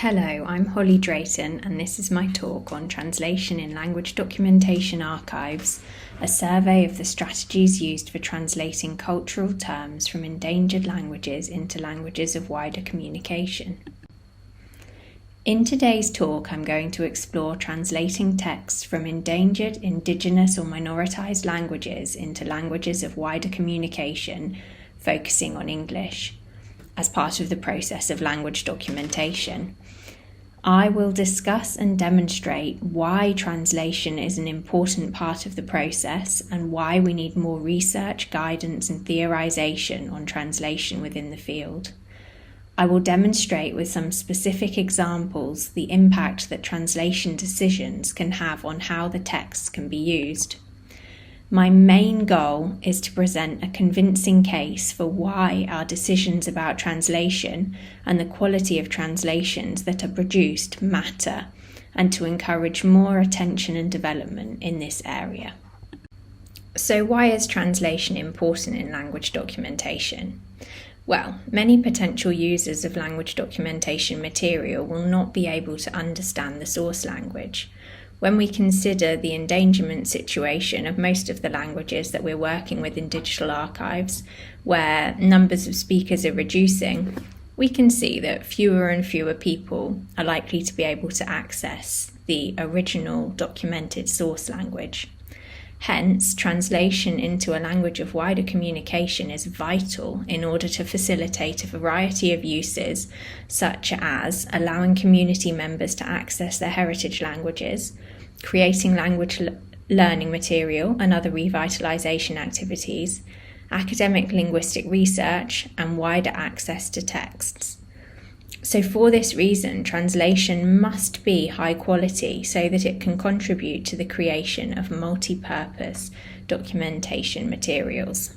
Hello, I'm Holly Drayton and this is my talk on translation in language documentation archives, a survey of the strategies used for translating cultural terms from endangered languages into languages of wider communication. In today's talk, I'm going to explore translating texts from endangered, indigenous or minoritized languages into languages of wider communication, focusing on English, as part of the process of language documentation. I will discuss and demonstrate why translation is an important part of the process and why we need more research, guidance and theorisation on translation within the field. I will demonstrate with some specific examples the impact that translation decisions can have on how the texts can be used. My main goal is to present a convincing case for why our decisions about translation and the quality of translations that are produced matter, and to encourage more attention and development in this area. So why is translation important in language documentation? Well, many potential users of language documentation material will not be able to understand the source language. When we consider the endangerment situation of most of the languages that we're working with in digital archives, where numbers of speakers are reducing, we can see that fewer and fewer people are likely to be able to access the original documented source language. Hence, translation into a language of wider communication is vital in order to facilitate a variety of uses, such as allowing community members to access their heritage languages, creating language learning material and other revitalisation activities, academic linguistic research, and wider access to texts. So for this reason, translation must be high quality so that it can contribute to the creation of multi-purpose documentation materials.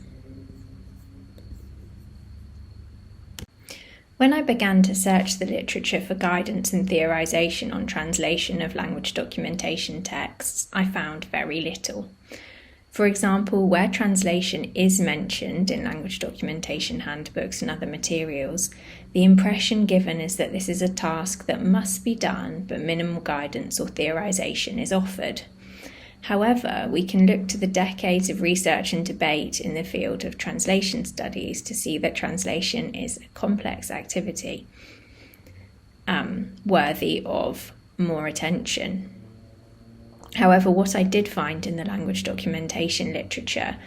When I began to search the literature for guidance and theorisation on translation of language documentation texts, I found very little. For example, where translation is mentioned in language documentation handbooks and other materials, the impression given is that this is a task that must be done, but minimal guidance or theorisation is offered. However, we can look to the decades of research and debate in the field of translation studies to see that translation is a complex activity, worthy of more attention. However, what I did find in the language documentation literature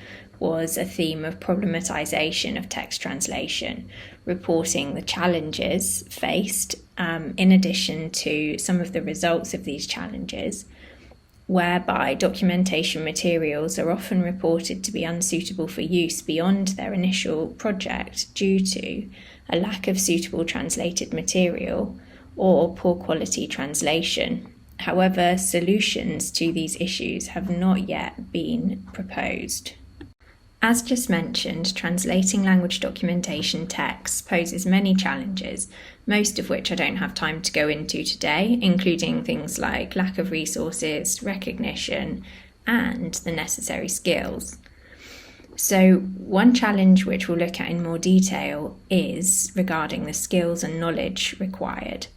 was a theme of problematisation of text translation, reporting the challenges faced, in addition to some of the results of these challenges, whereby documentation materials are often reported to be unsuitable for use beyond their initial project due to a lack of suitable translated material or poor quality translation. However, solutions to these issues have not yet been proposed. As just mentioned, translating language documentation texts poses many challenges, most of which I don't have time to go into today, including things like lack of resources, recognition, and the necessary skills. So one challenge which we'll look at in more detail is regarding the skills and knowledge required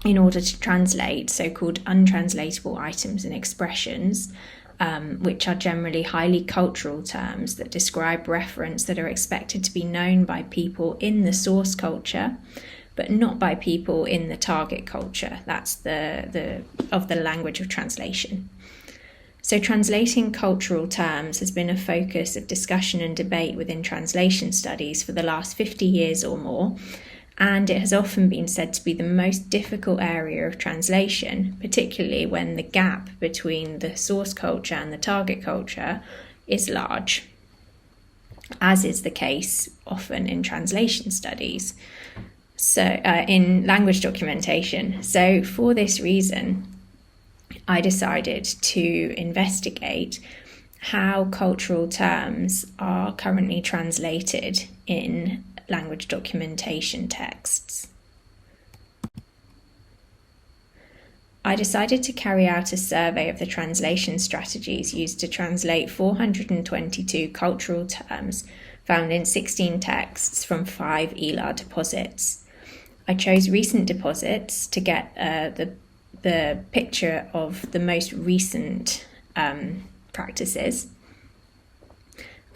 in order to translate so-called untranslatable items and expressions, which are generally highly cultural terms that describe reference that are expected to be known by people in the source culture, but not by people in the target culture. That's the language of translation. So translating cultural terms has been a focus of discussion and debate within translation studies for the last 50 years or more, and it has often been said to be the most difficult area of translation, particularly when the gap between the source culture and the target culture is large, as is the case often in translation studies, so in language documentation. So for this reason, I decided to investigate how cultural terms are currently translated in language documentation texts. I decided to carry out a survey of the translation strategies used to translate 422 cultural terms found in 16 texts from 5 ELAR deposits. I chose recent deposits to get the picture of the most recent practices.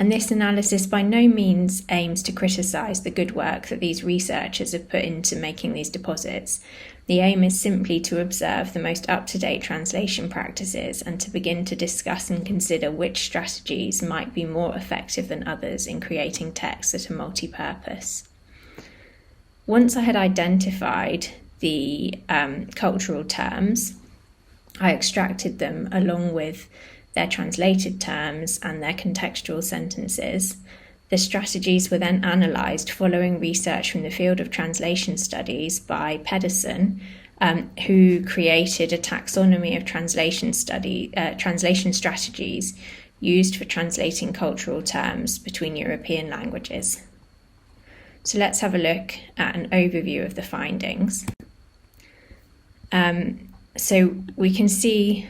And this analysis by no means aims to criticise the good work that these researchers have put into making these deposits. The aim is simply to observe the most up-to-date translation practices and to begin to discuss and consider which strategies might be more effective than others in creating texts that are multi-purpose. Once I had identified the cultural terms, I extracted them along with their translated terms and their contextual sentences. The strategies were then analysed following research from the field of translation studies by Pedersen, who created a taxonomy of translation strategies used for translating cultural terms between European languages. So let's have a look at an overview of the findings. So we can see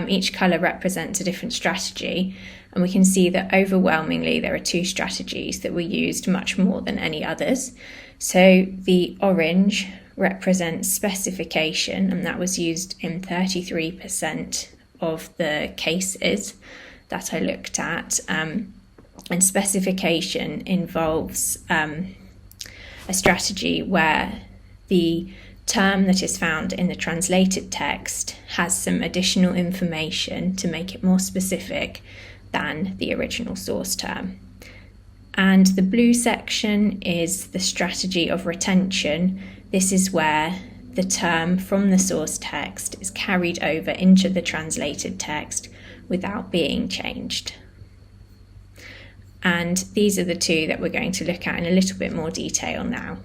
each colour represents a different strategy, and we can see that overwhelmingly there are two strategies that were used much more than any others. So the orange represents specification, and that was used in 33% of the cases that I looked at. And specification involves a strategy where the term that is found in the translated text has some additional information to make it more specific than the original source term. And the blue section is the strategy of retention. This is where the term from the source text is carried over into the translated text without being changed. And these are the two that we're going to look at in a little bit more detail now.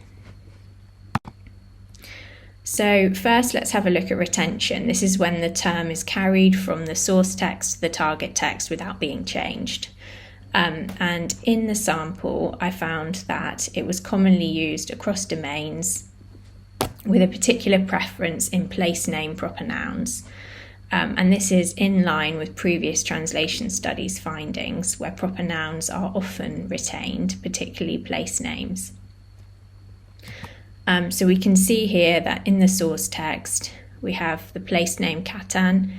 So first, let's have a look at retention. This is when the term is carried from the source text to the target text without being changed. And in the sample, I found that it was commonly used across domains with a particular preference in place name proper nouns. And this is in line with previous translation studies findings, where proper nouns are often retained, particularly place names. So we can see here that in the source text, we have the place name Katan,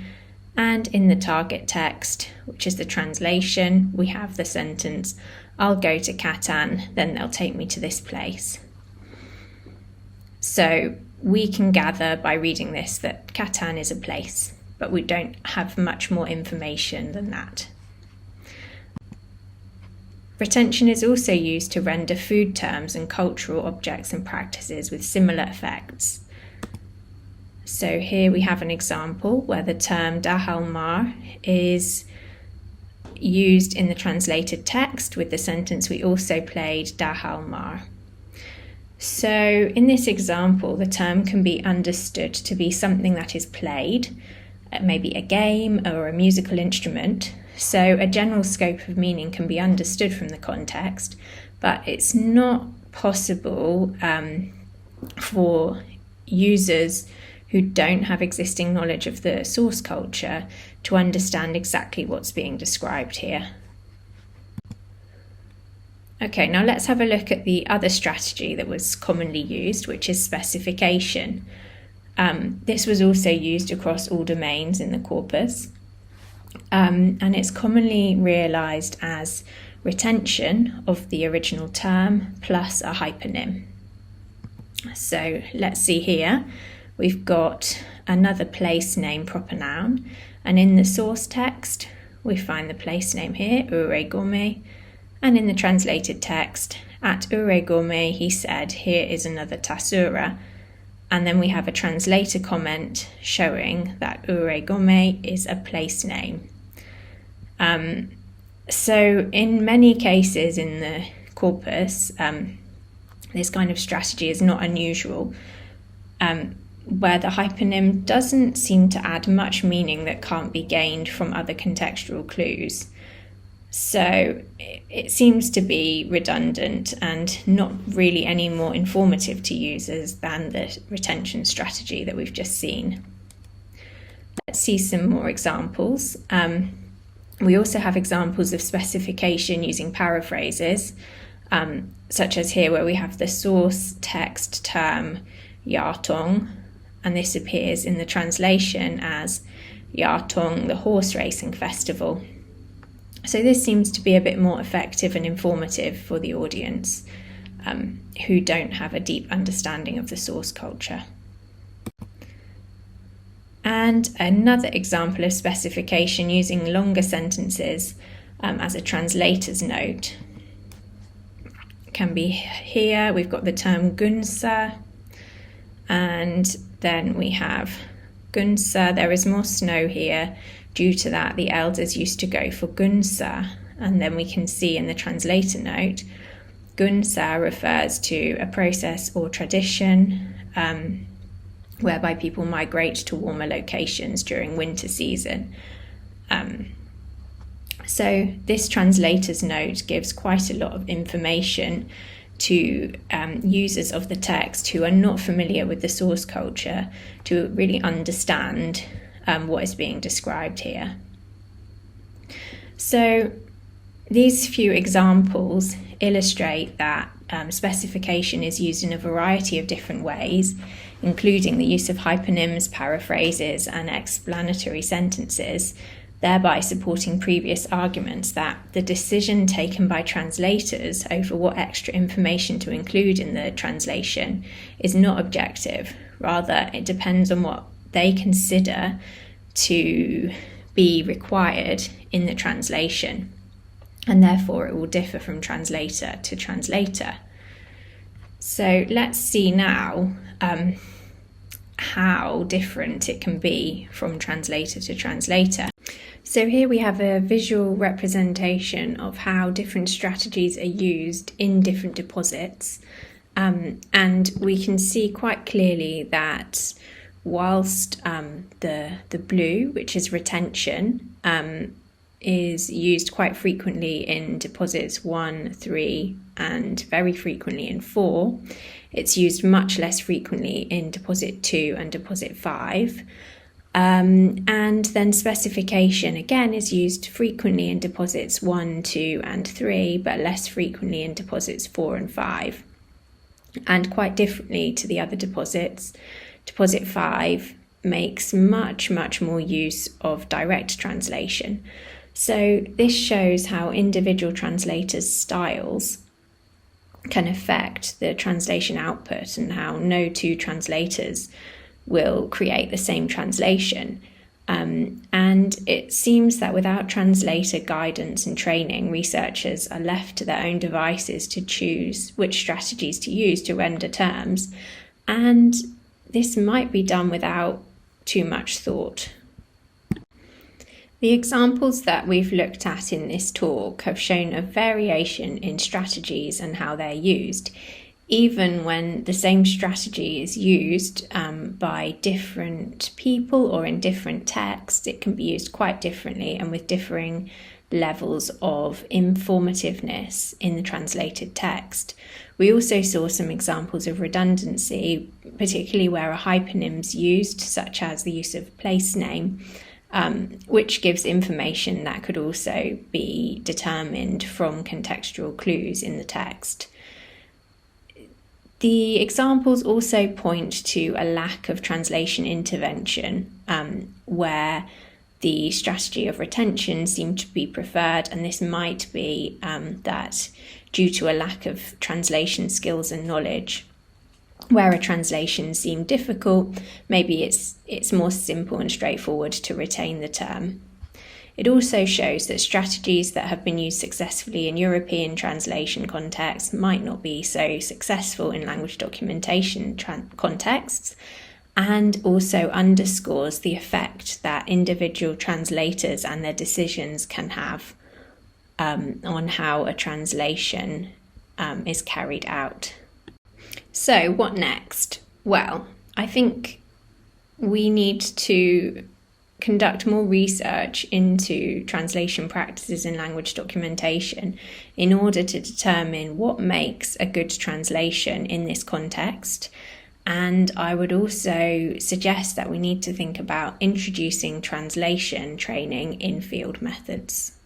and in the target text, which is the translation, we have the sentence, I'll go to Katan, then they'll take me to this place. So we can gather by reading this that Katan is a place, but we don't have much more information than that. Retention is also used to render food terms and cultural objects and practices with similar effects. So here we have an example where the term dahal mar is used in the translated text with the sentence, we also played dahal mar. So in this example, the term can be understood to be something that is played, maybe a game or a musical instrument. So a general scope of meaning can be understood from the context, but it's not possible for users who don't have existing knowledge of the source culture to understand exactly what's being described here. Okay, now let's have a look at the other strategy that was commonly used, which is specification. This was also used across all domains in the corpus. And it's commonly realised as retention of the original term plus a hypernym. So let's see here, we've got another place name proper noun, and in the source text we find the place name here, Uregome, and in the translated text, at Uregome he said, here is another tasura, and then we have a translator comment showing that Uregome is a place name. So in many cases in the corpus, this kind of strategy is not unusual, where the hypernym doesn't seem to add much meaning that can't be gained from other contextual clues. So it seems to be redundant and not really any more informative to users than the retention strategy that we've just seen. Let's see some more examples. We also have examples of specification using paraphrases. such as here where we have the source text term Yartong, and this appears in the translation as Yartong, the horse racing festival. So this seems to be a bit more effective and informative for the audience who don't have a deep understanding of the source culture. And another example of specification using longer sentences as a translator's note can be here. We've got the term Gunsa, and then we have Gunsa. There is more snow here. Due to that, the elders used to go for Gunsa, and then we can see in the translator note, Gunsa refers to a process or tradition whereby people migrate to warmer locations during winter season. So this translator's note gives quite a lot of information to users of the text who are not familiar with the source culture to really understand what is being described here. So these few examples illustrate that specification is used in a variety of different ways, including the use of hypernyms, paraphrases, and explanatory sentences, thereby supporting previous arguments that the decision taken by translators over what extra information to include in the translation is not objective. Rather, it depends on what they consider to be required in the translation, and therefore it will differ from translator to translator. So let's see now how different it can be from translator to translator. So here we have a visual representation of how different strategies are used in different deposits, and we can see quite clearly that whilst the blue, which is retention, is used quite frequently in deposits 1, 3, and very frequently in 4, it's used much less frequently in deposit 2 and deposit 5. And then specification again is used frequently in deposits 1, 2, and 3, but less frequently in deposits 4 and 5. And quite differently to the other deposits, deposit 5 makes much more use of direct translation. So this shows how individual translators' styles can affect the translation output and how no two translators will create the same translation. And it seems that without translator guidance and training, researchers are left to their own devices to choose which strategies to use to render terms, and this might be done without too much thought. The examples that we've looked at in this talk have shown a variation in strategies and how they're used. Even when the same strategy is used by different people or in different texts, it can be used quite differently and with differing levels of informativeness in the translated text. We also saw some examples of redundancy, particularly where a hypernym is used, such as the use of place name, which gives information that could also be determined from contextual clues in the text. The examples also point to a lack of translation intervention, where the strategy of retention seemed to be preferred, and this might be that due to a lack of translation skills and knowledge. Where a translation seemed difficult, maybe it's more simple and straightforward to retain the term. It also shows that strategies that have been used successfully in European translation contexts might not be so successful in language documentation contexts, and also underscores the effect that individual translators and their decisions can have on how a translation is carried out. So what next? Well, I think we need to conduct more research into translation practices in language documentation in order to determine what makes a good translation in this context. And I would also suggest that we need to think about introducing translation training in field methods.